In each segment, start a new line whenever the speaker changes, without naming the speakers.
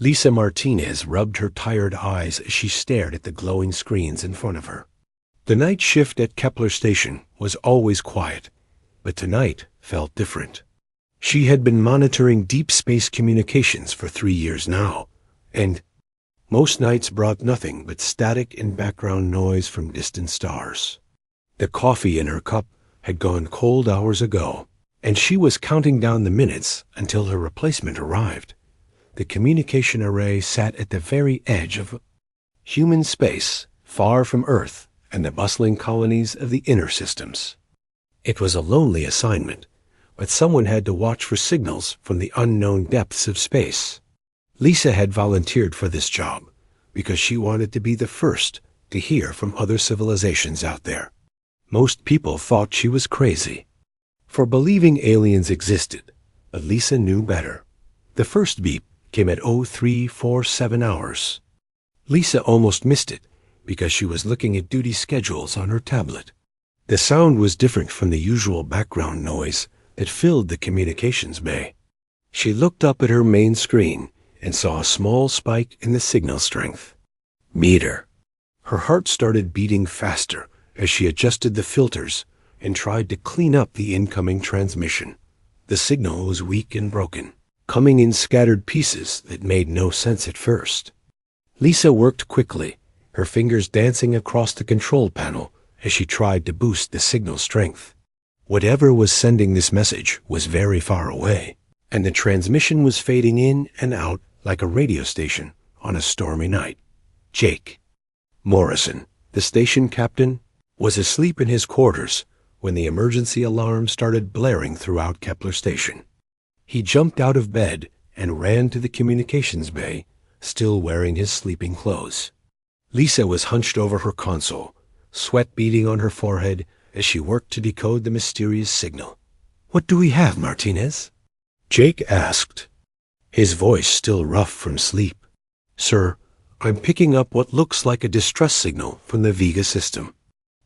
Lisa Martinez rubbed her tired eyes as she stared at the glowing screens in front of her. The night shift at Kepler Station was always quiet, but tonight felt different. She had been monitoring deep space communications for 3 years now, and most nights brought nothing but static and background noise from distant stars. The coffee in her cup had gone cold hours ago, and she was counting down the minutes until her replacement arrived. The communication array sat at the very edge of human space, far from Earth and the bustling colonies of the inner systems. It was a lonely assignment, but someone had to watch for signals from the unknown depths of space. Lisa had volunteered for this job because she wanted to be the first to hear from other civilizations out there. Most people thought she was crazy for believing aliens existed, but Lisa knew better. The first beep came at 0347 hours. Lisa almost missed it because she was looking at duty schedules on her tablet. The sound was different from the usual background noise that filled the communications bay. She looked up at her main screen and saw a small spike in the signal strength meter. Her heart started beating faster as she adjusted the filters and tried to clean up the incoming transmission. The signal was weak and broken, coming in scattered pieces that made no sense at first. Lisa worked quickly, her fingers dancing across the control panel as she tried to boost the signal strength. Whatever was sending this message was very far away, and the transmission was fading in and out like a radio station on a stormy night. Jake Morrison, the station captain, was asleep in his quarters when the emergency alarm started blaring throughout Kepler Station. He jumped out of bed and ran to the communications bay, still wearing his sleeping clothes. Lisa was hunched over her console, sweat beading on her forehead as she worked to decode the mysterious signal. "What do we have, Martinez?" Jake asked, his voice still rough from sleep. "Sir, I'm picking up what looks like a distress signal from the Vega system.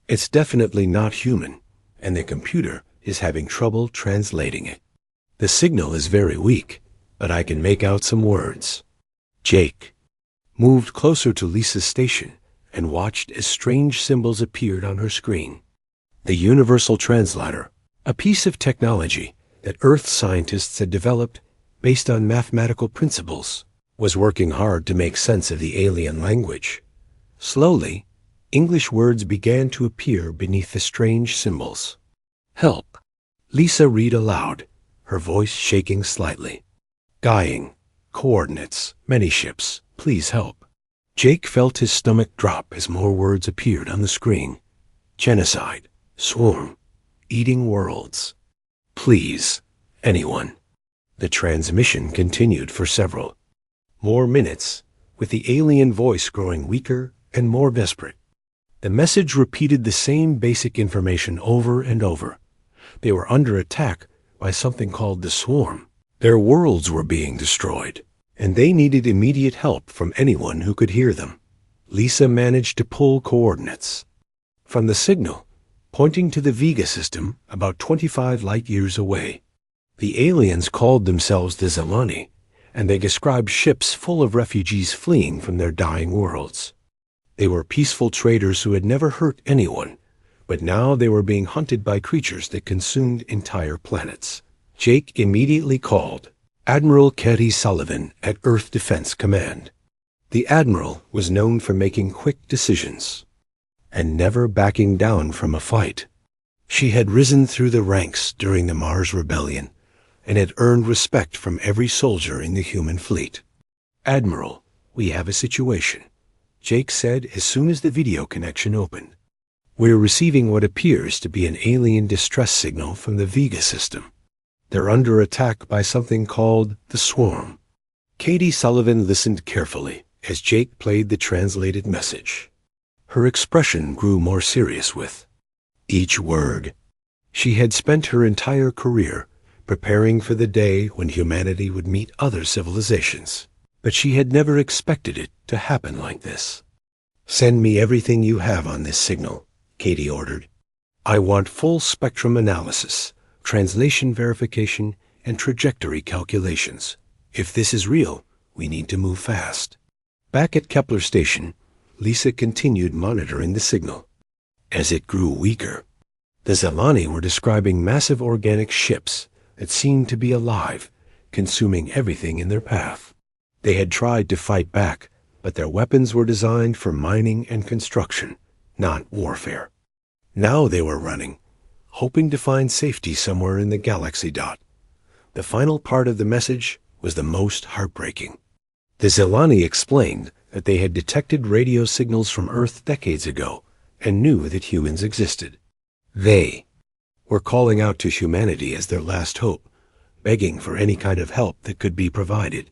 It's definitely not human, and the computer is having trouble translating it. The signal is very weak, but I can make out some words." Jake moved closer to Lisa's station and watched as strange symbols appeared on her screen. The Universal Translator, a piece of technology that Earth scientists had developed based on mathematical principles, was working hard to make sense of the alien language. Slowly, English words began to appear beneath the strange symbols. "Help." Lisa read aloud, her voice shaking slightly. "Guying. Coordinates. Many ships. Please help." Jake felt his stomach drop as more words appeared on the screen. Genocide. Swarm. Eating worlds. Please. Anyone. The transmission continued for several more minutes, with the alien voice growing weaker and more desperate. The message repeated the same basic information over and over. They were under attack by something called the Swarm. Their worlds were being destroyed, and they needed immediate help from anyone who could hear them. Lisa managed to pull coordinates from the signal, pointing to the Vega system about 25 light-years away. The aliens called themselves the Zelani, and they described ships full of refugees fleeing from their dying worlds. They were peaceful traders who had never hurt anyone, but now they were being hunted by creatures that consumed entire planets. Jake immediately called Admiral Katie Sullivan at Earth Defense Command. The Admiral was known for making quick decisions and never backing down from a fight. She had risen through the ranks during the Mars Rebellion and had earned respect from every soldier in the human fleet. "Admiral, we have a situation," Jake said as soon as the video connection opened. "We're receiving what appears to be an alien distress signal from the Vega system. They're under attack by something called the Swarm." Katie Sullivan listened carefully as Jake played the translated message. Her expression grew more serious with each word. She had spent her entire career preparing for the day when humanity would meet other civilizations, but she had never expected it to happen like this. "Send me everything you have on this signal," Katie ordered. "I want full spectrum analysis, translation verification, and trajectory calculations. If this is real, We need to move fast. Back at Kepler Station, Lisa continued monitoring the signal. As it grew weaker, the Zelani were describing massive organic ships that seemed to be alive, consuming everything in their path. They had tried to fight back, but their weapons were designed for mining and construction, not warfare. Now they were running, hoping to find safety somewhere in the galaxy. The final part of the message was the most heartbreaking. The Zelani explained that they had detected radio signals from Earth decades ago and knew that humans existed. They were calling out to humanity as their last hope, begging for any kind of help that could be provided.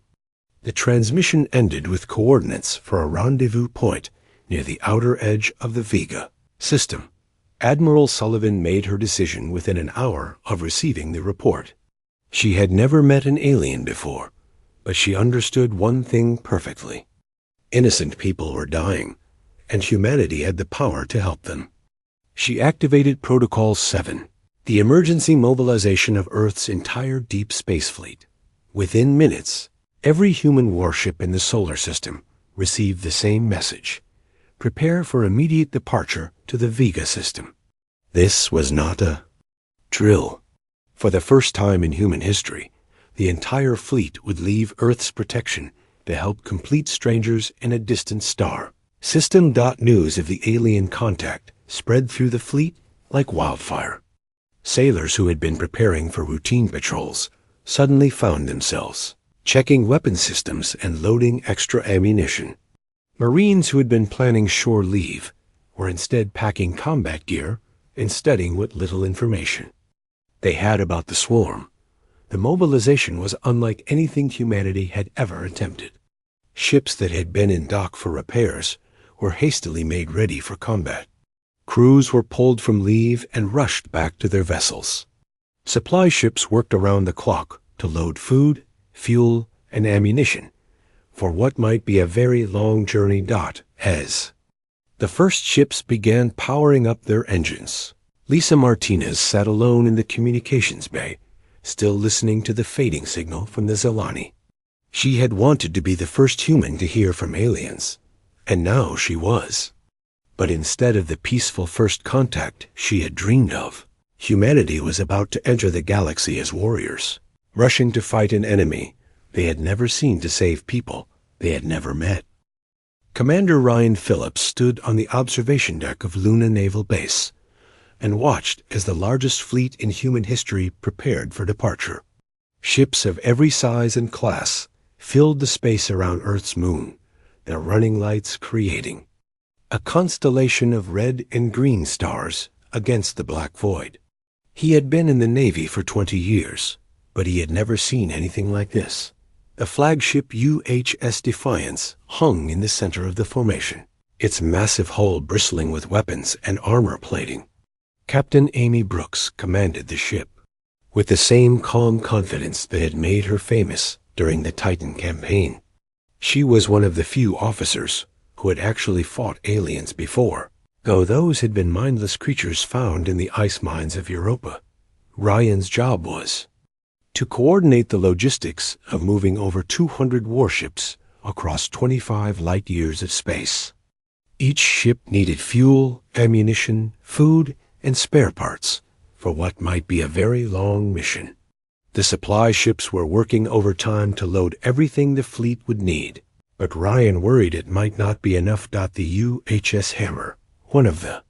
The transmission ended with coordinates for a rendezvous point near the outer edge of the Vega system. Admiral Sullivan made her decision within an hour of receiving the report. She had never met an alien before, but she understood one thing perfectly. Innocent people were dying, and humanity had the power to help them. She activated Protocol 7, the emergency mobilization of Earth's entire deep space fleet. Within minutes, every human warship in the solar system received the same message: prepare for immediate departure to the Vega system. This was not a drill. For the first time in human history, the entire fleet would leave Earth's protection to help complete strangers in a distant star. News of the alien contact spread through the fleet like wildfire. Sailors who had been preparing for routine patrols suddenly found themselves checking weapon systems and loading extra ammunition. Marines who had been planning shore leave were instead packing combat gear and studying what little information they had about the swarm. The mobilization was unlike anything humanity had ever attempted. Ships that had been in dock for repairs were hastily made ready for combat. Crews were pulled from leave and rushed back to their vessels. Supply ships worked around the clock to load food, fuel, and ammunition for what might be a very long journey. As the first ships began powering up their engines, Lisa Martinez sat alone in the communications bay, still listening to the fading signal from the Zelani. She had wanted to be the first human to hear from aliens, and now she was. But instead of the peaceful first contact she had dreamed of, humanity was about to enter the galaxy as warriors, rushing to fight an enemy they had never seen to save people they had never met. Commander Ryan Phillips stood on the observation deck of Luna Naval Base and watched as the largest fleet in human history prepared for departure. Ships of every size and class filled the space around Earth's moon, their running lights creating a constellation of red and green stars against the black void. He had been in the Navy for 20 years, but he had never seen anything like this. The flagship UHS Defiance hung in the center of the formation, its massive hull bristling with weapons and armor plating. Captain Amy Brooks commanded the ship, with the same calm confidence that had made her famous during the Titan campaign. She was one of the few officers who had actually fought aliens before, though those had been mindless creatures found in the ice mines of Europa. Ryan's job was to coordinate the logistics of moving over 200 warships across 25 light years of space. Each ship needed fuel, ammunition, food, and spare parts for what might be a very long mission. The supply ships were working overtime to load everything the fleet would need, but Ryan worried it might not be enough. The UHS Hammer, one of the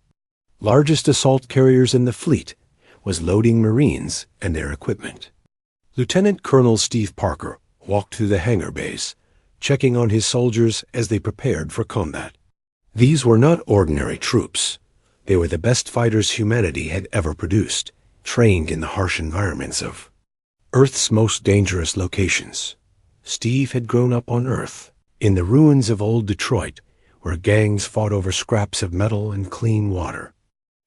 largest assault carriers in the fleet, was loading Marines and their equipment. Lieutenant Colonel Steve Parker walked through the hangar bays, checking on his soldiers as they prepared for combat. These were not ordinary troops. They were the best fighters humanity had ever produced, trained in the harsh environments of Earth's most dangerous locations. Steve had grown up on Earth, in the ruins of old Detroit, where gangs fought over scraps of metal and clean water.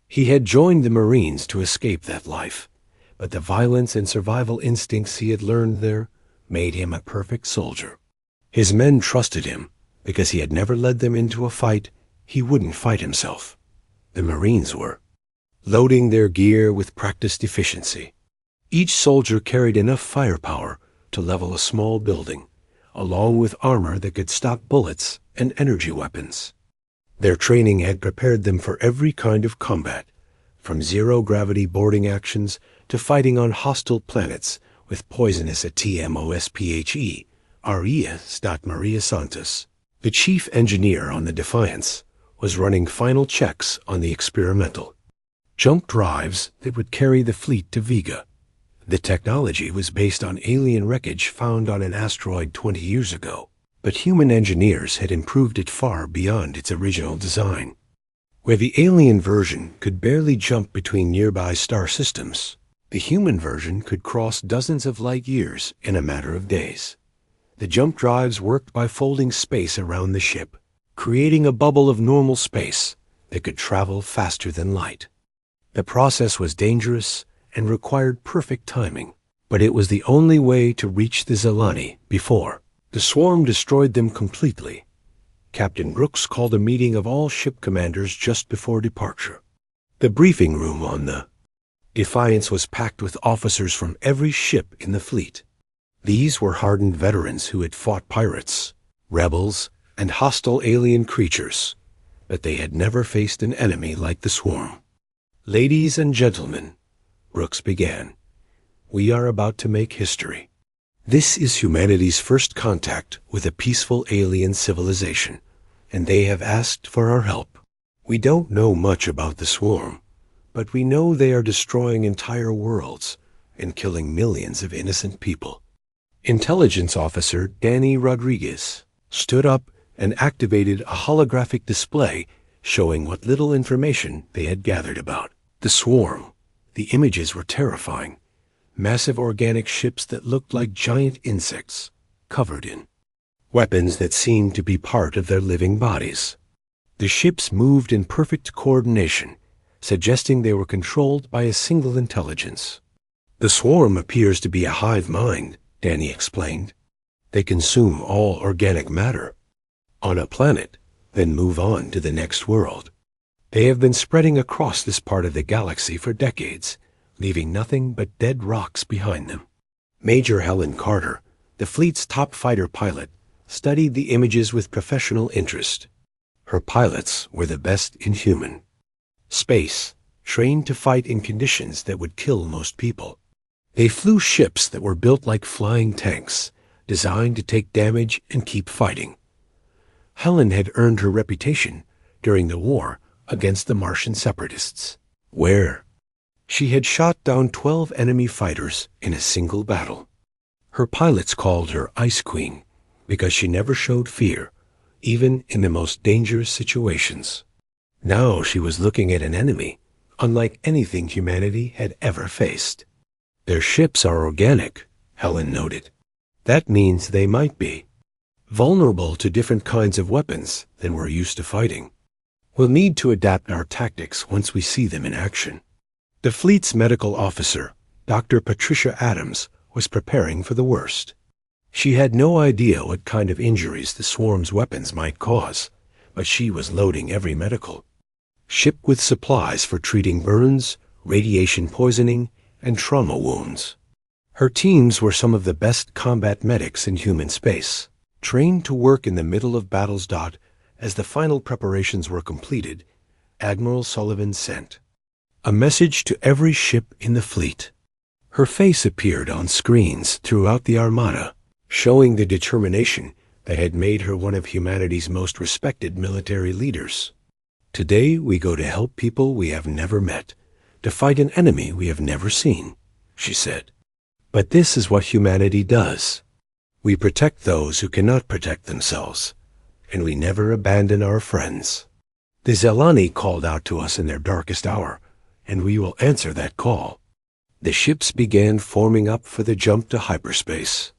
He had joined the Marines to escape that life, but the violence and survival instincts he had learned there made him a perfect soldier. His men trusted him because he had never led them into a fight he wouldn't fight himself. The Marines were loading their gear with practiced efficiency. Each soldier carried enough firepower to level a small building, along with armor that could stop bullets and energy weapons. Their training had prepared them for every kind of combat, from zero-gravity boarding actions to fighting on hostile planets with poisonous ATMOSPHE, Arias. Maria Santos, the chief engineer on the Defiance, was running final checks on the experimental jump drives that would carry the fleet to Vega. The technology was based on alien wreckage found on an asteroid 20 years ago, but human engineers had improved it far beyond its original design. Where the alien version could barely jump between nearby star systems, the human version could cross dozens of light years in a matter of days. The jump drives worked by folding space around the ship, creating a bubble of normal space that could travel faster than light. The process was dangerous and required perfect timing, but it was the only way to reach the Zelani before the swarm destroyed them completely. Captain Brooks called a meeting of all ship commanders just before departure. The briefing room on the Defiance was packed with officers from every ship in the fleet. These were hardened veterans who had fought pirates, rebels, and hostile alien creatures, but they had never faced an enemy like the swarm. "Ladies and gentlemen," Brooks began, "we are about to make history. This is humanity's first contact with a peaceful alien civilization, and they have asked for our help. We don't know much about the swarm, but we know they are destroying entire worlds and killing millions of innocent people." Intelligence Officer Danny Rodriguez stood up and activated a holographic display showing what little information they had gathered about the swarm. The images were terrifying. Massive organic ships that looked like giant insects, covered in weapons that seemed to be part of their living bodies. The ships moved in perfect coordination, suggesting they were controlled by a single intelligence. "The swarm appears to be a hive mind," Danny explained. "They consume all organic matter on a planet, then move on to the next world. They have been spreading across this part of the galaxy for decades, leaving nothing but dead rocks behind them." Major Helen Carter, the fleet's top fighter pilot, studied the images with professional interest. Her pilots were the best in human space, trained to fight in conditions that would kill most people. They flew ships that were built like flying tanks, designed to take damage and keep fighting. Helen had earned her reputation during the war against the Martian separatists, where she had shot down 12 enemy fighters in a single battle. Her pilots called her Ice Queen because she never showed fear, even in the most dangerous situations. Now she was looking at an enemy unlike anything humanity had ever faced. "Their ships are organic," Helen noted. "That means they might be vulnerable to different kinds of weapons than we're used to fighting. We'll need to adapt our tactics once we see them in action." The fleet's medical officer, Dr. Patricia Adams, was preparing for the worst. She had no idea what kind of injuries the swarm's weapons might cause, but she was loading every medical ship with supplies for treating burns, radiation poisoning, and trauma wounds. Her teams were some of the best combat medics in human space, trained to work in the middle of battles. As the final preparations were completed, Admiral Sullivan sent a message to every ship in the fleet. Her face appeared on screens throughout the Armada, showing the determination that had made her one of humanity's most respected military leaders. "Today we go to help people we have never met, to fight an enemy we have never seen," she said. "But this is what humanity does. We protect those who cannot protect themselves, and we never abandon our friends. The Zelani called out to us in their darkest hour, and we will answer that call." The ships began forming up for the jump to hyperspace.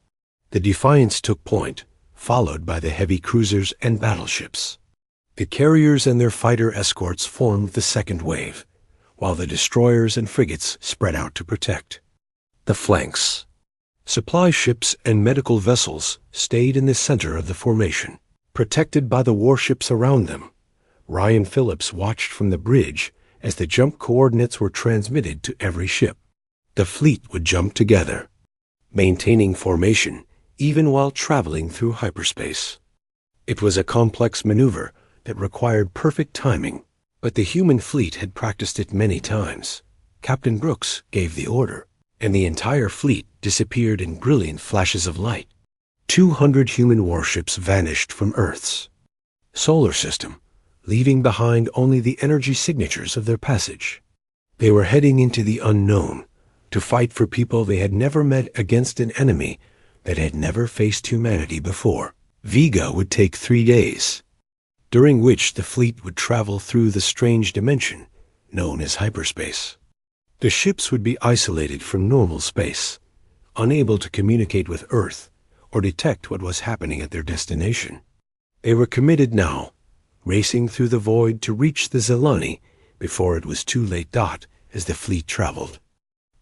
The Defiance took point, followed by the heavy cruisers and battleships. The carriers and their fighter escorts formed the second wave, while the destroyers and frigates spread out to protect the flanks. Supply ships and medical vessels stayed in the center of the formation, protected by the warships around them. Ryan Phillips watched from the bridge as the jump coordinates were transmitted to every ship. The fleet would jump together, maintaining formation even while traveling through hyperspace. It was a complex maneuver that required perfect timing, but the human fleet had practiced it many times. Captain Brooks gave the order, and the entire fleet disappeared in brilliant flashes of light. 200 human warships vanished from Earth's solar system, leaving behind only the energy signatures of their passage. They were heading into the unknown to fight for people they had never met against an enemy that had never faced humanity before. Vega would take 3 days, during which the fleet would travel through the strange dimension known as hyperspace. The ships would be isolated from normal space, unable to communicate with Earth or detect what was happening at their destination. They were committed now, racing through the void to reach the Zelani before it was too late. As the fleet traveled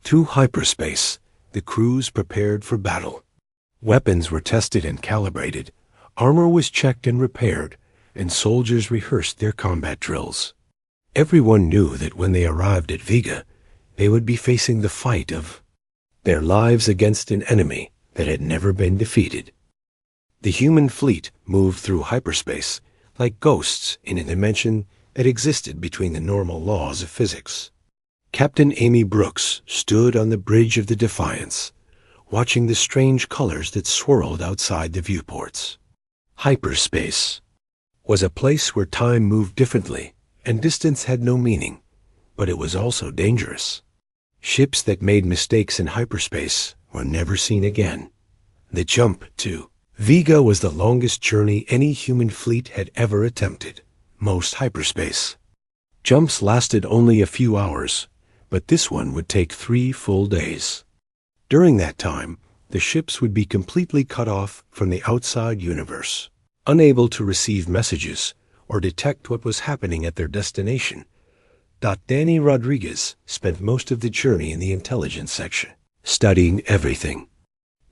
through hyperspace, the crews prepared for battle. Weapons were tested and calibrated, armor was checked and repaired, and soldiers rehearsed their combat drills. Everyone knew that when they arrived at Vega, they would be facing the fight of their lives against an enemy that had never been defeated. The human fleet moved through hyperspace like ghosts in a dimension that existed between the normal laws of physics. Captain Amy Brooks stood on the bridge of the Defiance, watching the strange colors that swirled outside the viewports. Hyperspace was a place where time moved differently and distance had no meaning, but it was also dangerous. Ships that made mistakes in hyperspace were never seen again. The jump to Vega was the longest journey any human fleet had ever attempted. Most hyperspace jumps lasted only a few hours, but this one would take 3 full days. During that time, the ships would be completely cut off from the outside universe, unable to receive messages or detect what was happening at their destination. Danny Rodriguez spent most of the journey in the intelligence section, studying everything.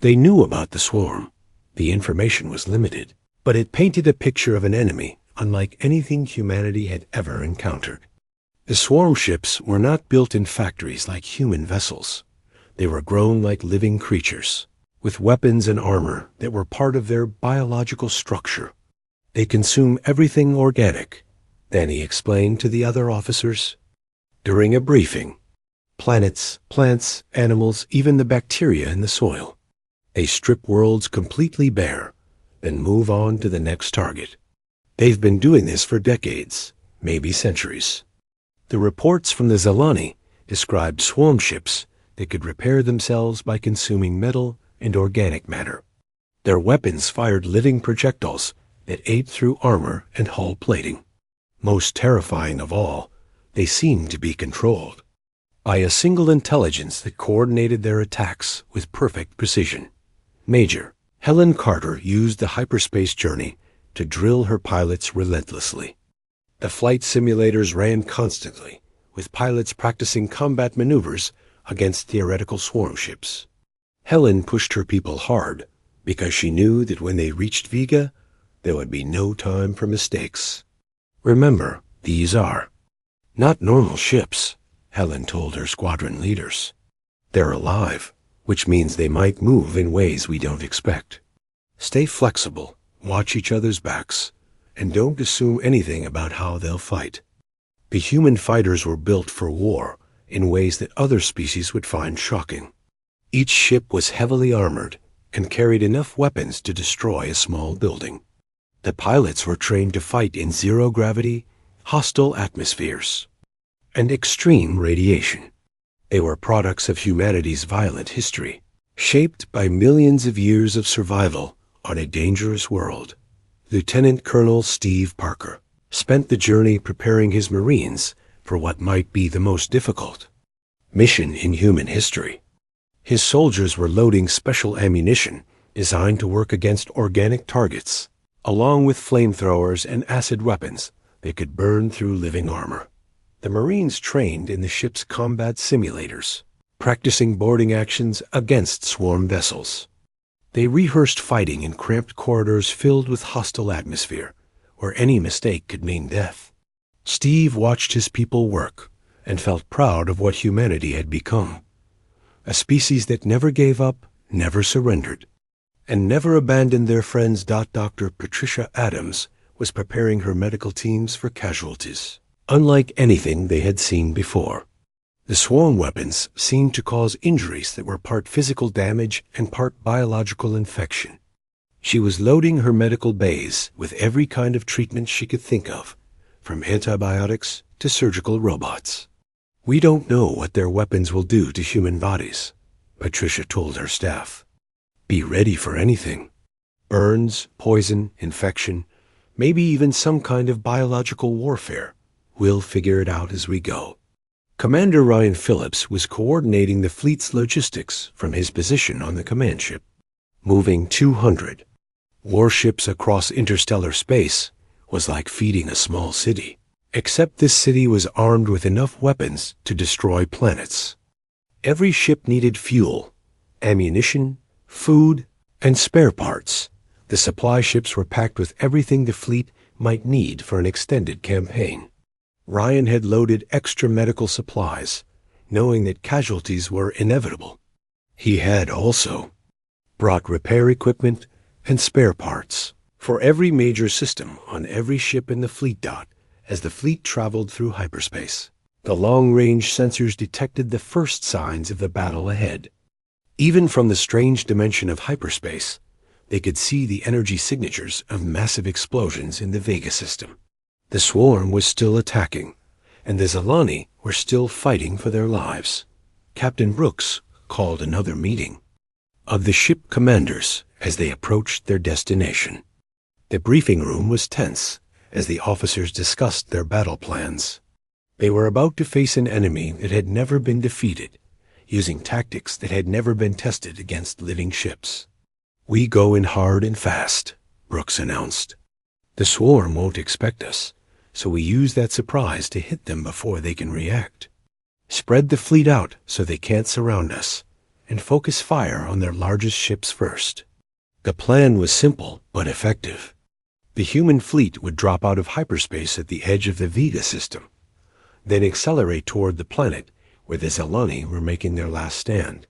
They knew about the swarm. The information was limited, but it painted a picture of an enemy unlike anything humanity had ever encountered. The swarm ships were not built in factories like human vessels. They were grown like living creatures, with weapons and armor that were part of their biological structure. They consume everything organic, Danny explained to the other officers. During a briefing, planets, plants, animals, even the bacteria in the soil. They strip worlds completely bare, then move on to the next target. They've been doing this for decades, maybe centuries. The reports from the Zelani described swarm ships that could repair themselves by consuming metal and organic matter. Their weapons fired living projectiles that ate through armor and hull plating. Most terrifying of all, they seemed to be controlled by a single intelligence that coordinated their attacks with perfect precision. Major Helen Carter used the hyperspace journey to drill her pilots relentlessly. The flight simulators ran constantly, with pilots practicing combat maneuvers against theoretical swarm ships. Helen pushed her people hard because she knew that when they reached Vega, there would be no time for mistakes. Remember, these are not normal ships, Helen told her squadron leaders. They're alive, which means they might move in ways we don't expect. Stay flexible, watch each other's backs, and don't assume anything about how they'll fight. The human fighters were built for war in ways that other species would find shocking. Each ship was heavily armored and carried enough weapons to destroy a small building. The pilots were trained to fight in zero-gravity, hostile atmospheres, and extreme radiation. They were products of humanity's violent history, shaped by millions of years of survival on a dangerous world. Lieutenant Colonel Steve Parker spent the journey preparing his Marines for what might be the most difficult mission in human history. His soldiers were loading special ammunition designed to work against organic targets, along with flamethrowers and acid weapons that could burn through living armor. The Marines trained in the ship's combat simulators, practicing boarding actions against swarm vessels. They rehearsed fighting in cramped corridors filled with hostile atmosphere, where any mistake could mean death. Steve watched his people work and felt proud of what humanity had become, a species that never gave up, never surrendered. and never abandoned their friends. Dr. Patricia Adams was preparing her medical teams for casualties, unlike anything they had seen before. The swarm weapons seemed to cause injuries that were part physical damage and part biological infection. She was loading her medical bays with every kind of treatment she could think of, from antibiotics to surgical robots. "We don't know what their weapons will do to human bodies," Patricia told her staff. "Be ready for anything. Burns, poison, infection, maybe even some kind of biological warfare. We'll figure it out as we go." Commander Ryan Phillips was coordinating the fleet's logistics from his position on the command ship. Moving 200 warships across interstellar space was like feeding a small city, except this city was armed with enough weapons to destroy planets. Every ship needed fuel, ammunition, food, and spare parts. The supply ships were packed with everything the fleet might need for an extended campaign. Ryan had loaded extra medical supplies, knowing that casualties were inevitable. He had also brought repair equipment and spare parts for every major system on every ship in the fleet. As the fleet traveled through hyperspace, the long-range sensors detected the first signs of the battle ahead. Even from the strange dimension of hyperspace, they could see the energy signatures of massive explosions in the Vega system. The swarm was still attacking, and the Zilani were still fighting for their lives. Captain Brooks called another meeting of the ship commanders as they approached their destination. The briefing room was tense as the officers discussed their battle plans. They were about to face an enemy that had never been defeated, using tactics that had never been tested against living ships. "We go in hard and fast," Brooks announced. "The swarm won't expect us, so we use that surprise to hit them before they can react. Spread the fleet out so they can't surround us, and focus fire on their largest ships first." The plan was simple but effective. The human fleet would drop out of hyperspace at the edge of the Vega system, then accelerate toward the planet where the Zilani were making their last stand.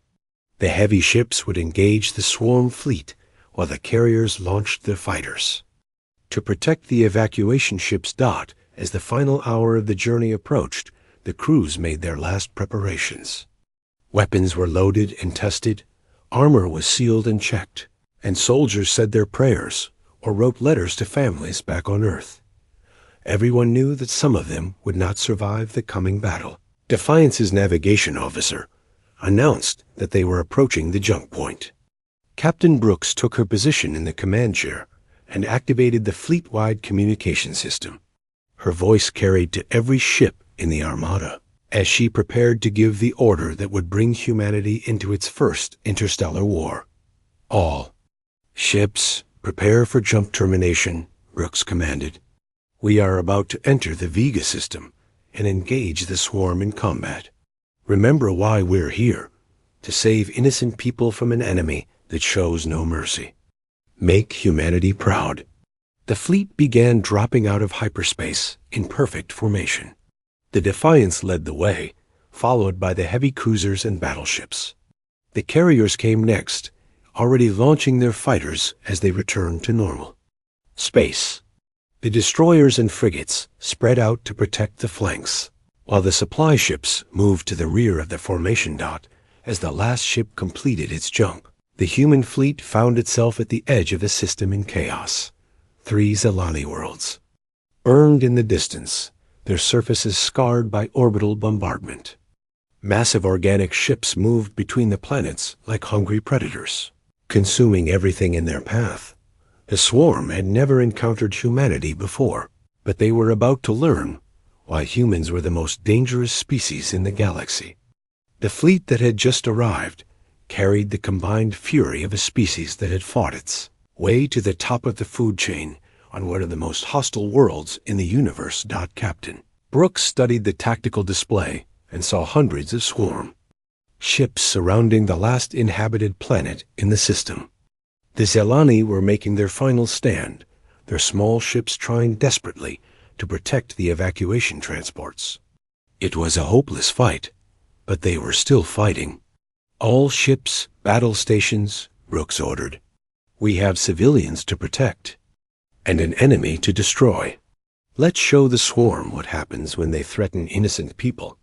The heavy ships would engage the swarm fleet while the carriers launched their fighters. To protect the evacuation ships. As the final hour of the journey approached, the crews made their last preparations. Weapons were loaded and tested, armor was sealed and checked, and soldiers said their prayers or wrote letters to families back on Earth. Everyone knew that some of them would not survive the coming battle. Defiance's navigation officer announced that they were approaching the jump point. Captain Brooks took her position in the command chair and activated the fleet-wide communication system. Her voice carried to every ship in the Armada as she prepared to give the order that would bring humanity into its first interstellar war. "All ships, prepare for jump termination," Brooks commanded. "We are about to enter the Vega system and engage the swarm in combat. Remember why we're here: to save innocent people from an enemy that shows no mercy. Make humanity proud." The fleet began dropping out of hyperspace in perfect formation. The Defiance led the way, followed by the heavy cruisers and battleships. The carriers came next, already launching their fighters as they returned to normal. Space. The destroyers and frigates spread out to protect the flanks, while the supply ships moved to the rear of the formation. As the last ship completed its jump, the human fleet found itself at the edge of a system in chaos. 3 Zilani worlds burned in the distance, their surfaces scarred by orbital bombardment. Massive organic ships moved between the planets like hungry predators, consuming everything in their path. The swarm had never encountered humanity before, but they were about to learn why humans were the most dangerous species in the galaxy. The fleet that had just arrived carried the combined fury of a species that had fought its way to the top of the food chain on one of the most hostile worlds in the universe. Captain Brooks studied the tactical display and saw hundreds of swarm ships surrounding the last inhabited planet in the system. The Zilani were making their final stand, their small ships trying desperately to protect the evacuation transports. It was a hopeless fight, but they were still fighting. "All ships, battle stations," Brooks ordered. We have civilians to protect and an enemy to destroy. Let's show the swarm what happens when they threaten innocent people.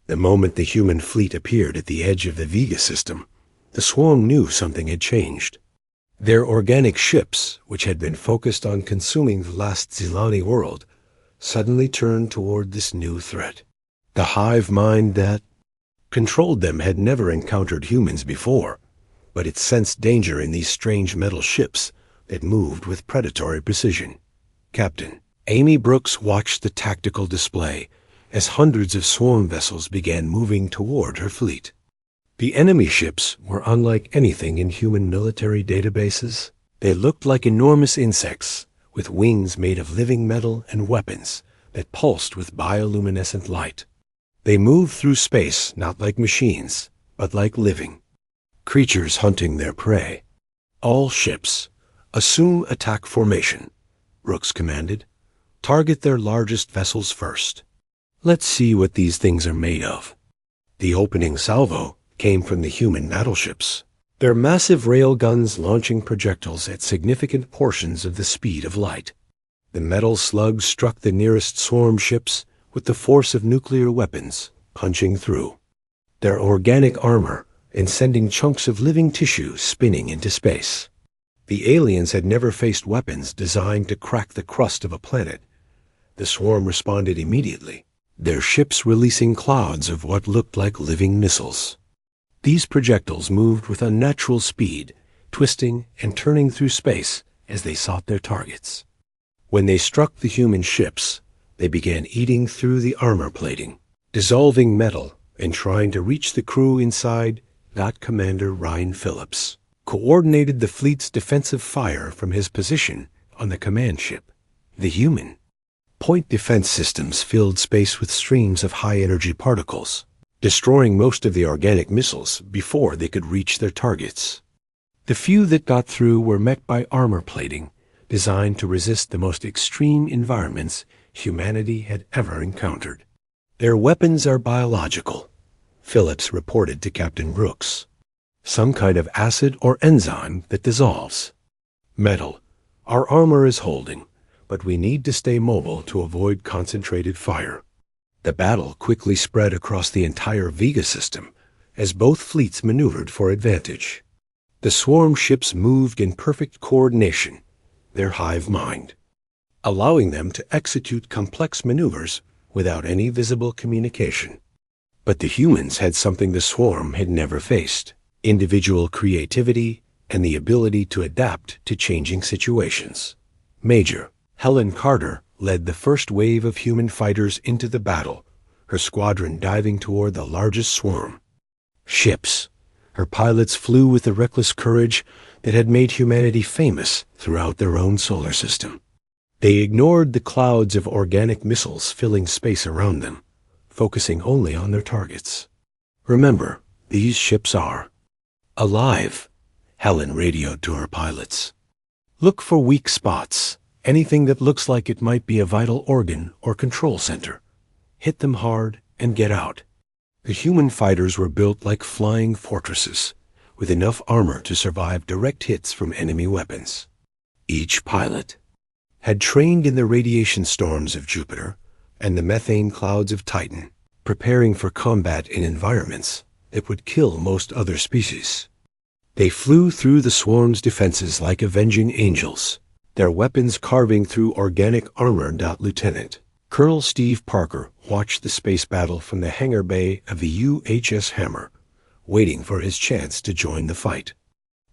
The moment the human fleet appeared at the edge of the Vega system, the swarm knew something had changed. Their organic ships, which had been focused on consuming the last Zilani world, suddenly turned toward this new threat. The hive mind that controlled them had never encountered humans before, but it sensed danger in these strange metal ships that moved with predatory precision. Captain Amy Brooks watched the tactical display as hundreds of swarm vessels began moving toward her fleet. The enemy ships were unlike anything in human military databases. They looked like enormous insects with wings made of living metal and weapons that pulsed with bioluminescent light. They moved through space not like machines, but like living creatures hunting their prey. All ships, assume attack formation, Brooks commanded. Target their largest vessels first. Let's see what these things are made of. The opening salvo came from the human battleships, their massive rail guns launching projectiles at significant portions of the speed of light. The metal slugs struck the nearest swarm ships with the force of nuclear weapons, punching through their organic armor and sending chunks of living tissue spinning into space. The aliens had never faced weapons designed to crack the crust of a planet. The swarm responded immediately, their ships releasing clouds of what looked like living missiles. These projectiles moved with unnatural speed, twisting and turning through space as they sought their targets. When they struck the human ships, they began eating through the armor plating, dissolving metal and trying to reach the crew inside. That Commander Ryan Phillips coordinated the fleet's defensive fire from his position on the command ship. The human point defense systems filled space with streams of high-energy particles, destroying most of the organic missiles before they could reach their targets. The few that got through were met by armor plating designed to resist the most extreme environments humanity had ever encountered. Their weapons are biological, Phillips reported to Captain Brooks. Some kind of acid or enzyme that dissolves. Metal. Our armor is holding, but we need to stay mobile to avoid concentrated fire. The battle quickly spread across the entire Vega system as both fleets maneuvered for advantage. The swarm ships moved in perfect coordination, their hive mind, allowing them to execute complex maneuvers without any visible communication. But the humans had something the swarm had never faced: individual creativity and the ability to adapt to changing situations. Major Helen Carter led the first wave of human fighters into the battle, her squadron diving toward the largest swarm. Ships. Her pilots flew with the reckless courage that had made humanity famous throughout their own solar system. They ignored the clouds of organic missiles filling space around them, focusing only on their targets. Remember, these ships are alive, Helen radioed to her pilots. Look for weak spots, anything that looks like it might be a vital organ or control center. Hit them hard and get out. The human fighters were built like flying fortresses, with enough armor to survive direct hits from enemy weapons. Each pilot had trained in the radiation storms of Jupiter and the methane clouds of Titan, preparing for combat in environments that would kill most other species. They flew through the swarm's defenses like avenging angels, their weapons carving through organic armor. Lieutenant Colonel Steve Parker watched the space battle from the hangar bay of the UHS Hammer, waiting for his chance to join the fight.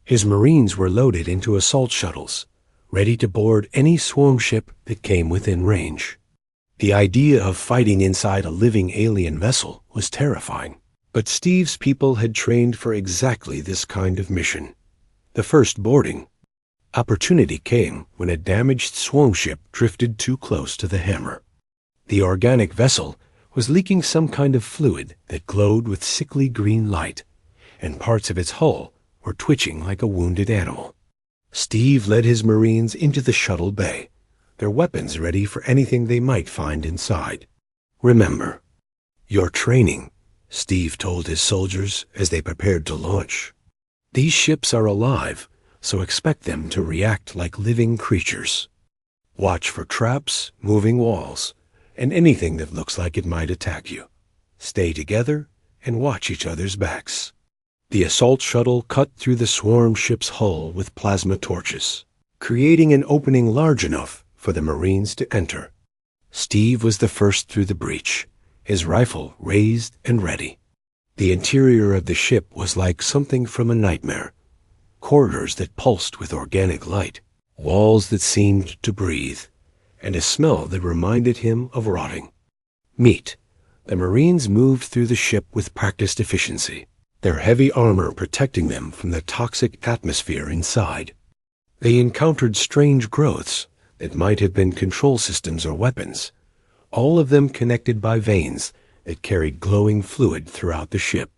His Marines were loaded into assault shuttles, ready to board any swarm ship that came within range. The idea of fighting inside a living alien vessel was terrifying, but Steve's people had trained for exactly this kind of mission. The first boarding opportunity came when a damaged swarm ship drifted too close to the Hammer. The organic vessel was leaking some kind of fluid that glowed with sickly green light, and parts of its hull were twitching like a wounded animal. Steve led his Marines into the shuttle bay, their weapons ready for anything they might find inside. Remember, your training, Steve told his soldiers as they prepared to launch. These ships are alive, so expect them to react like living creatures. Watch for traps, moving walls, and anything that looks like it might attack you. Stay together and watch each other's backs. The assault shuttle cut through the swarm ship's hull with plasma torches, creating an opening large enough for the Marines to enter. Steve was the first through the breach, his rifle raised and ready. The interior of the ship was like something from a nightmare. Corridors that pulsed with organic light, walls that seemed to breathe, and a smell that reminded him of rotting meat. The Marines moved through the ship with practiced efficiency, their heavy armor protecting them from the toxic atmosphere inside. They encountered strange growths that might have been control systems or weapons, all of them connected by veins that carried glowing fluid throughout the ship.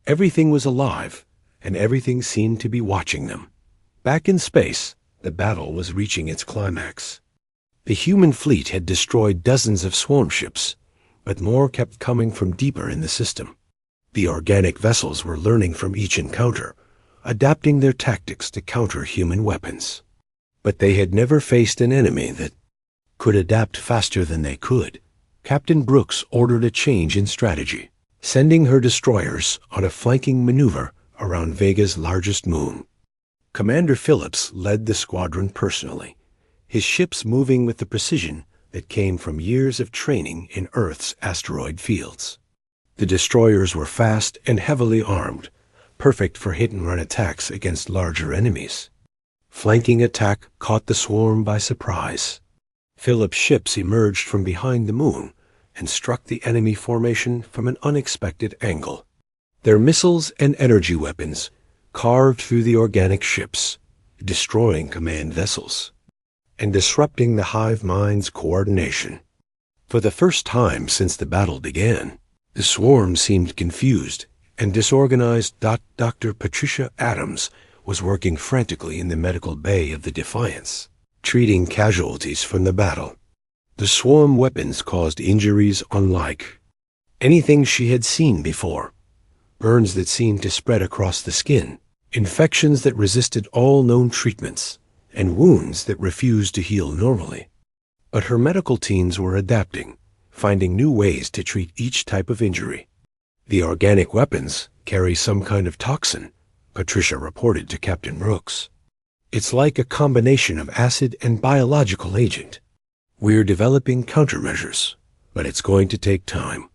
Everything was alive, and everything seemed to be watching them. Back in space, the battle was reaching its climax. The human fleet had destroyed dozens of swarm ships, but more kept coming from deeper in the system. The organic vessels were learning from each encounter, adapting their tactics to counter human weapons. But they had never faced an enemy that could adapt faster than they could. Captain Brooks ordered a change in strategy, sending her destroyers on a flanking maneuver around Vega's largest moon. Commander Phillips led the squadron personally, his ships moving with the precision that came from years of training in Earth's asteroid fields. The destroyers were fast and heavily armed, perfect for hit-and-run attacks against larger enemies. Flanking attack caught the swarm by surprise. Phillips' ships emerged from behind the moon and struck the enemy formation from an unexpected angle. Their missiles and energy weapons carved through the organic ships, destroying command vessels and disrupting the hive mind's coordination. For the first time since the battle began, the swarm seemed confused and disorganized. Dr. Patricia Adams was working frantically in the medical bay of the Defiance, treating casualties from the battle. The swarm weapons caused injuries unlike anything she had seen before. Burns that seemed to spread across the skin, infections that resisted all known treatments, and wounds that refused to heal normally. But her medical teams were adapting, finding new ways to treat each type of injury. The organic weapons carry some kind of toxin, Patricia reported to Captain Brooks. It's like a combination of acid and biological agent. We're developing countermeasures, but it's going to take time.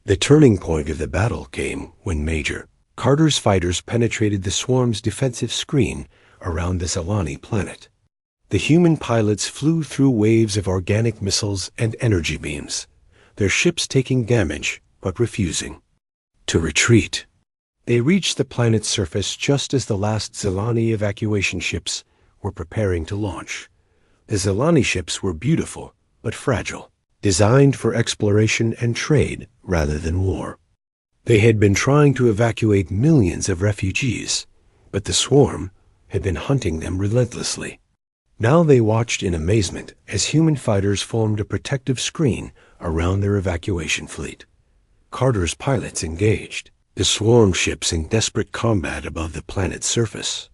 The turning point of the battle came when Major Carter's fighters penetrated the swarm's defensive screen around the Zelani planet. The human pilots flew through waves of organic missiles and energy beams, their ships taking damage but refusing to retreat. They reached the planet's surface just as the last Zelani evacuation ships were preparing to launch. The Zelani ships were beautiful but fragile, designed for exploration and trade rather than war. They had been trying to evacuate millions of refugees, but the swarm had been hunting them relentlessly. Now they watched in amazement as human fighters formed a protective screen around their evacuation fleet. Carter's pilots engaged, the swarm ships in desperate combat above the planet's surface.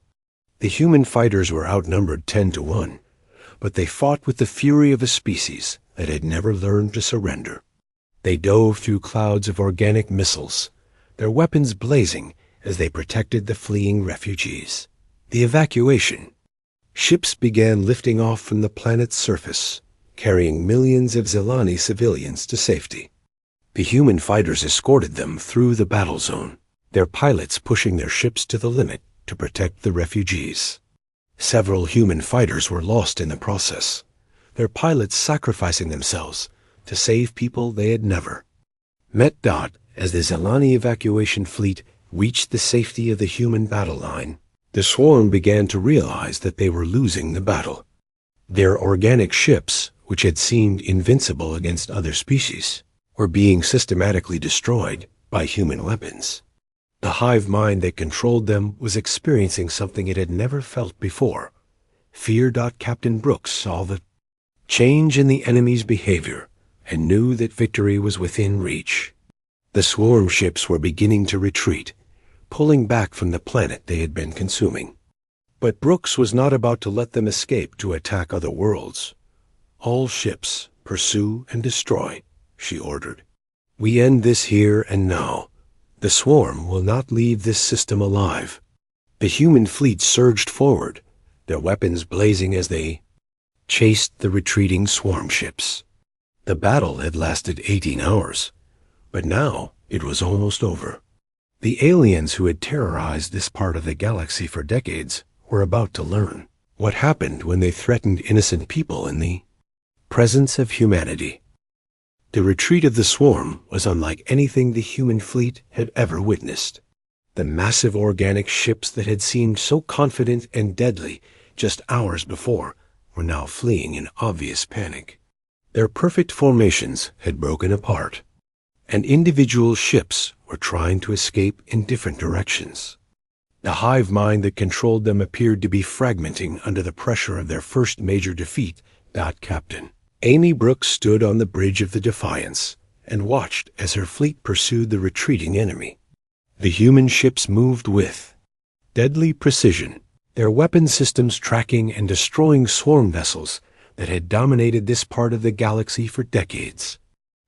The human fighters were outnumbered 10-1, but they fought with the fury of a species that had never learned to surrender. They dove through clouds of organic missiles, their weapons blazing as they protected the fleeing refugees. The evacuation. Ships began lifting off from the planet's surface, carrying millions of Zelani civilians to safety. The human fighters escorted them through the battle zone, their pilots pushing their ships to the limit to protect the refugees. Several human fighters were lost in the process, their pilots sacrificing themselves to save people they had never met. As the Zelani evacuation fleet reached the safety of the human battle line, the swarm began to realize that they were losing the battle. Their organic ships, which had seemed invincible against other species, were being systematically destroyed by human weapons. The hive mind that controlled them was experiencing something it had never felt before. Fear. Captain Brooks saw the change in the enemy's behavior and knew that victory was within reach. The swarm ships were beginning to retreat, pulling back from the planet they had been consuming. But Brooks was not about to let them escape to attack other worlds. "All ships, pursue and destroy," she ordered. "We end this here and now. The swarm will not leave this system alive." The human fleet surged forward, their weapons blazing as they chased the retreating swarm ships. The battle had lasted 18 hours, but now it was almost over. The aliens who had terrorized this part of the galaxy for decades were about to learn what happened when they threatened innocent people in the presence of humanity. The retreat of the swarm was unlike anything the human fleet had ever witnessed. The massive organic ships that had seemed so confident and deadly just hours before were now fleeing in obvious panic. Their perfect formations had broken apart, and individual ships were trying to escape in different directions. The hive mind that controlled them appeared to be fragmenting under the pressure of their first major defeat. Captain Amy Brooks stood on the bridge of the Defiance and watched as her fleet pursued the retreating enemy. The human ships moved with deadly precision, their weapon systems tracking and destroying swarm vessels that had dominated this part of the galaxy for decades.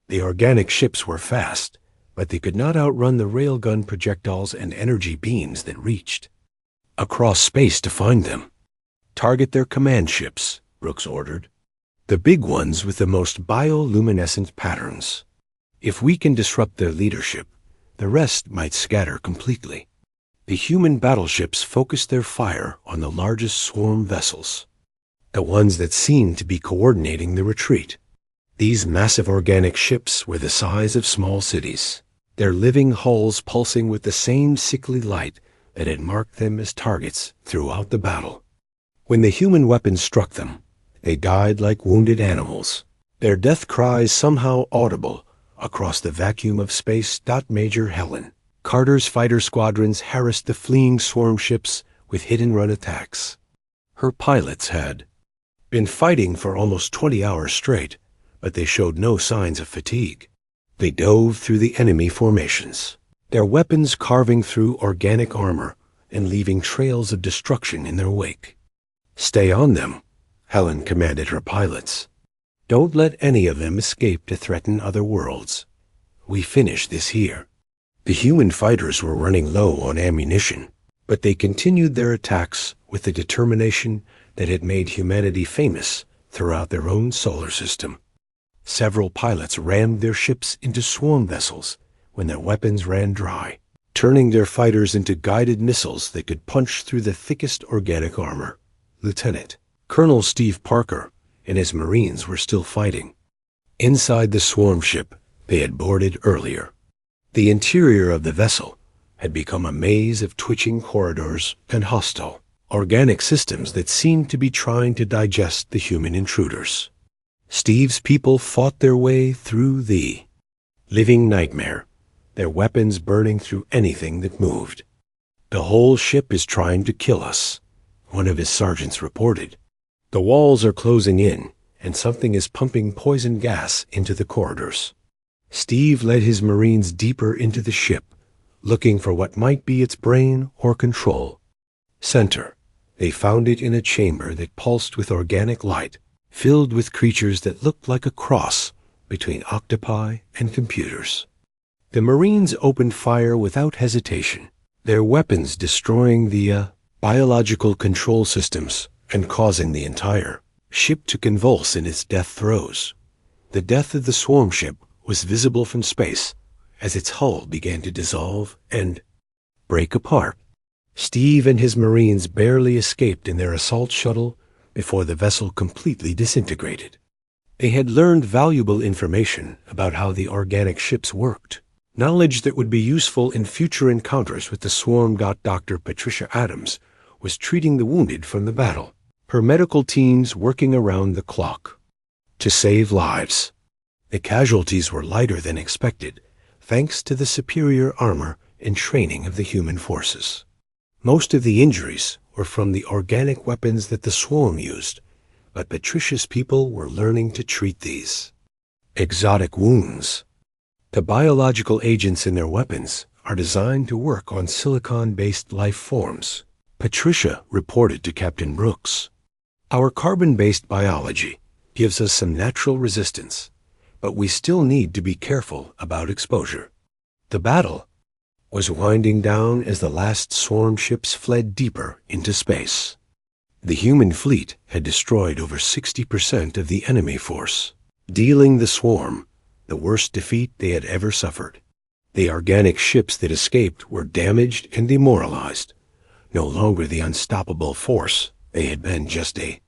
The organic ships were fast, but they could not outrun the railgun projectiles and energy beams that reached across space to find them. "Target their command ships," Brooks ordered. "The big ones with the most bioluminescent patterns. If we can disrupt their leadership, the rest might scatter completely." The human battleships focused their fire on the largest swarm vessels, the ones that seemed to be coordinating the retreat. These massive organic ships were the size of small cities, their living hulls pulsing with the same sickly light that had marked them as targets throughout the battle. When the human weapons struck them, they died like wounded animals, their death cries somehow audible across the vacuum of space. Major Helen Carter's fighter squadrons harassed the fleeing swarm ships with hit-and-run attacks. Her pilots had been fighting for almost 20 hours straight, but they showed no signs of fatigue. They dove through the enemy formations, their weapons carving through organic armor and leaving trails of destruction in their wake. "Stay on them," Helen commanded her pilots. "Don't let any of them escape to threaten other worlds. We finish this here." The human fighters were running low on ammunition, but they continued their attacks with the determination that had made humanity famous throughout their own solar system. Several pilots rammed their ships into swarm vessels when their weapons ran dry, turning their fighters into guided missiles that could punch through the thickest organic armor. Lieutenant Colonel Steve Parker and his Marines were still fighting inside the swarm ship they had boarded earlier. The interior of the vessel had become a maze of twitching corridors and hostile organic systems that seemed to be trying to digest the human intruders. Steve's people fought their way through the living nightmare, their weapons burning through anything that moved. "The whole ship is trying to kill us," one of his sergeants reported. "The walls are closing in, and something is pumping poison gas into the corridors." Steve led his Marines deeper into the ship, looking for what might be its brain or control center. They found it in a chamber that pulsed with organic light, filled with creatures that looked like a cross between octopi and computers. The Marines opened fire without hesitation, their weapons destroying the biological control systems and causing the entire ship to convulse in its death throes. The death of the swarm ship was visible from space as its hull began to dissolve and break apart. Steve and his Marines barely escaped in their assault shuttle before the vessel completely disintegrated. They had learned valuable information about how the organic ships worked, knowledge that would be useful in future encounters with the swarm. Dr. Patricia Adams was treating the wounded from the battle, her medical teams working around the clock to save lives. The casualties were lighter than expected, thanks to the superior armor and training of the human forces. Most of the injuries were from the organic weapons that the swarm used, but Patricia's people were learning to treat these exotic wounds. The biological agents in their weapons are designed to work on silicon-based life forms, Patricia reported to Captain Brooks. Our carbon-based biology gives us some natural resistance, but we still need to be careful about exposure. The battle was winding down as the last swarm ships fled deeper into space. The human fleet had destroyed over 60% of the enemy force, dealing the swarm the worst defeat they had ever suffered. The organic ships that escaped were damaged and demoralized, no longer the unstoppable force they had been just a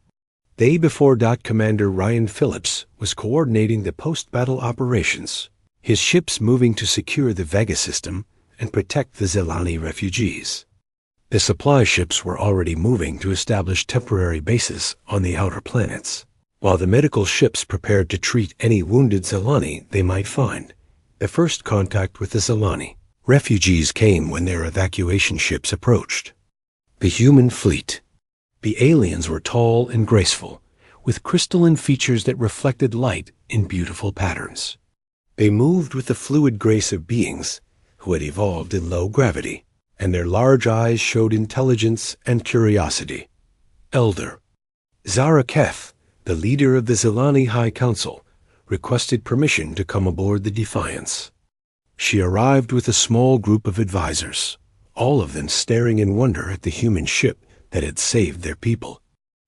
day before. Commander Ryan Phillips was coordinating the post-battle operations, his ships moving to secure the Vega system and protect the Zelani refugees. The supply ships were already moving to establish temporary bases on the outer planets, while the medical ships prepared to treat any wounded Zelani they might find. The first contact with the Zelani refugees came when their evacuation ships approached. The human fleet. The aliens were tall and graceful, with crystalline features that reflected light in beautiful patterns. They moved with the fluid grace of beings who had evolved in low gravity, and their large eyes showed intelligence and curiosity. Elder Zaraketh, the leader of the Zelani High Council, requested permission to come aboard the Defiance. She arrived with a small group of advisors, all of them staring in wonder at the human ship that had saved their people.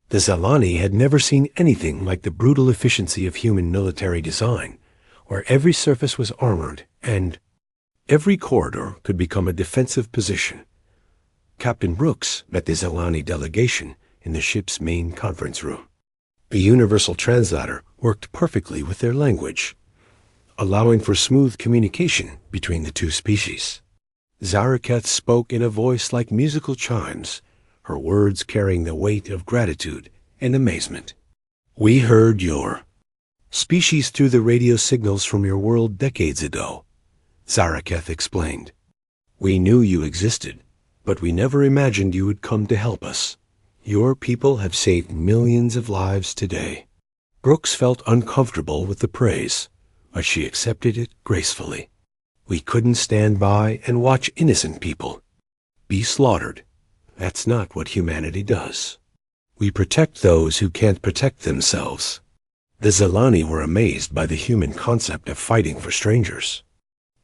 The Zelani had never seen anything like the brutal efficiency of human military design, where every surface was armored and every corridor could become a defensive position. Captain Brooks met the Zelani delegation in the ship's main conference room. The universal translator worked perfectly with their language, allowing for smooth communication between the two species. Zaraketh spoke in a voice like musical chimes, her words carrying the weight of gratitude and amazement. "We heard your species through the radio signals from your world decades ago," Zaraketh explained. "We knew you existed, but we never imagined you would come to help us. Your people have saved millions of lives today." Brooks felt uncomfortable with the praise, but she accepted it gracefully. "We couldn't stand by and watch innocent people be slaughtered. That's not what humanity does. We protect those who can't protect themselves." The Zelani were amazed by the human concept of fighting for strangers.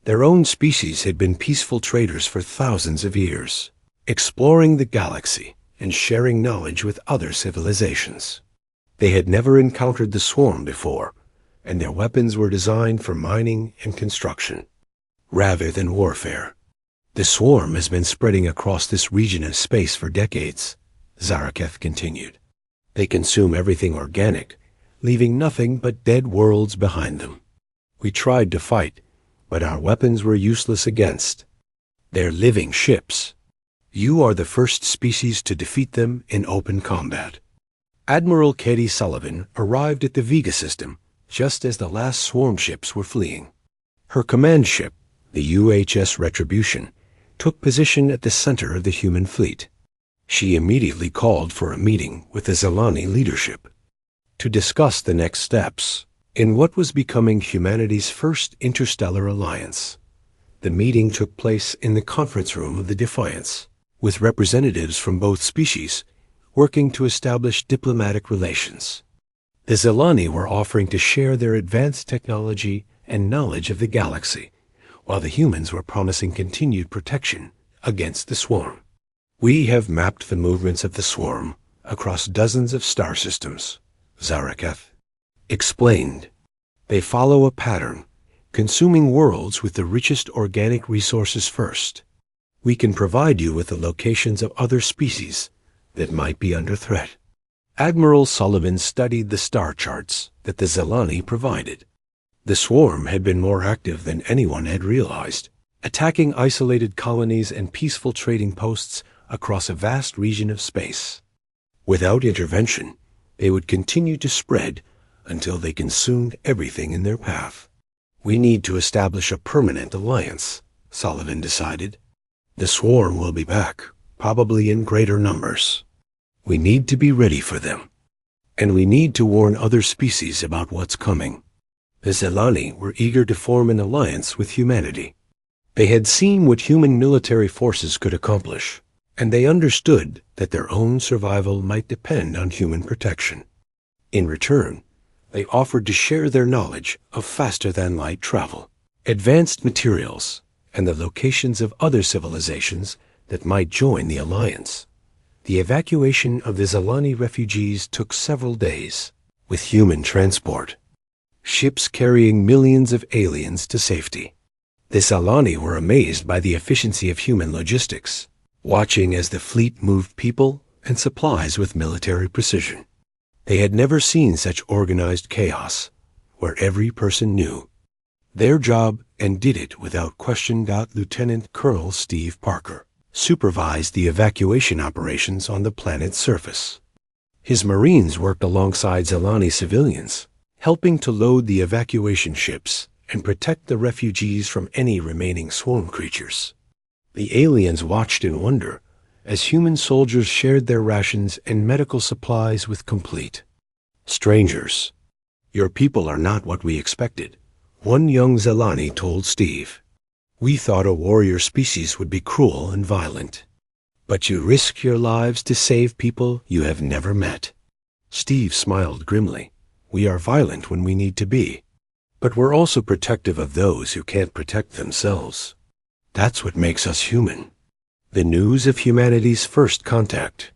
Their own species had been peaceful traders for thousands of years, exploring the galaxy and sharing knowledge with other civilizations. They had never encountered the swarm before, and their weapons were designed for mining and construction, rather than warfare. "The swarm has been spreading across this region of space for decades," Zaraketh continued. "They consume everything organic, leaving nothing but dead worlds behind them. We tried to fight, but our weapons were useless against their living ships. You are the first species to defeat them in open combat." Admiral Katie Sullivan arrived at the Vega system just as the last swarm ships were fleeing. Her command ship, the UHS Retribution, took position at the center of the human fleet. She immediately called for a meeting with the Zelani leadership to discuss the next steps in what was becoming humanity's first interstellar alliance. The meeting took place in the conference room of the Defiance, with representatives from both species working to establish diplomatic relations. The Zelani were offering to share their advanced technology and knowledge of the galaxy, while the humans were promising continued protection against the swarm. "We have mapped the movements of the swarm across dozens of star systems," Zaraketh explained. "They follow a pattern, consuming worlds with the richest organic resources first. We can provide you with the locations of other species that might be under threat." Admiral Sullivan studied the star charts that the Zelani provided. The swarm had been more active than anyone had realized, attacking isolated colonies and peaceful trading posts across a vast region of space. Without intervention, they would continue to spread until they consumed everything in their path. "We need to establish a permanent alliance," Sullivan decided. "The swarm will be back, probably in greater numbers. We need to be ready for them, and we need to warn other species about what's coming." The Zelani were eager to form an alliance with humanity. They had seen what human military forces could accomplish, and they understood that their own survival might depend on human protection. In return, they offered to share their knowledge of faster-than-light travel, advanced materials, and the locations of other civilizations that might join the Alliance. The evacuation of the Zalani refugees took several days, with human transport, ships carrying millions of aliens to safety. The Zalani were amazed by the efficiency of human logistics, watching as the fleet moved people and supplies with military precision. They had never seen such organized chaos, where every person knew their job and did it without question. Lieutenant Colonel Steve Parker supervised the evacuation operations on the planet's surface. His Marines worked alongside Zalani civilians, helping to load the evacuation ships and protect the refugees from any remaining swarm creatures. The aliens watched in wonder as human soldiers shared their rations and medical supplies with complete strangers. "Your people are not what we expected," one young Zalani told Steve. "We thought a warrior species would be cruel and violent. But you risk your lives to save people you have never met." Steve smiled grimly. "We are violent when we need to be, but we're also protective of those who can't protect themselves. That's what makes us human." The news of humanity's first contact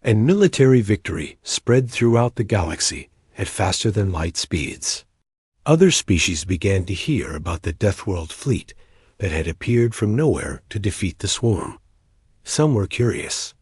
and military victory spread throughout the galaxy at faster-than-light speeds. Other species began to hear about the Deathworld fleet that had appeared from nowhere to defeat the swarm. Some were curious,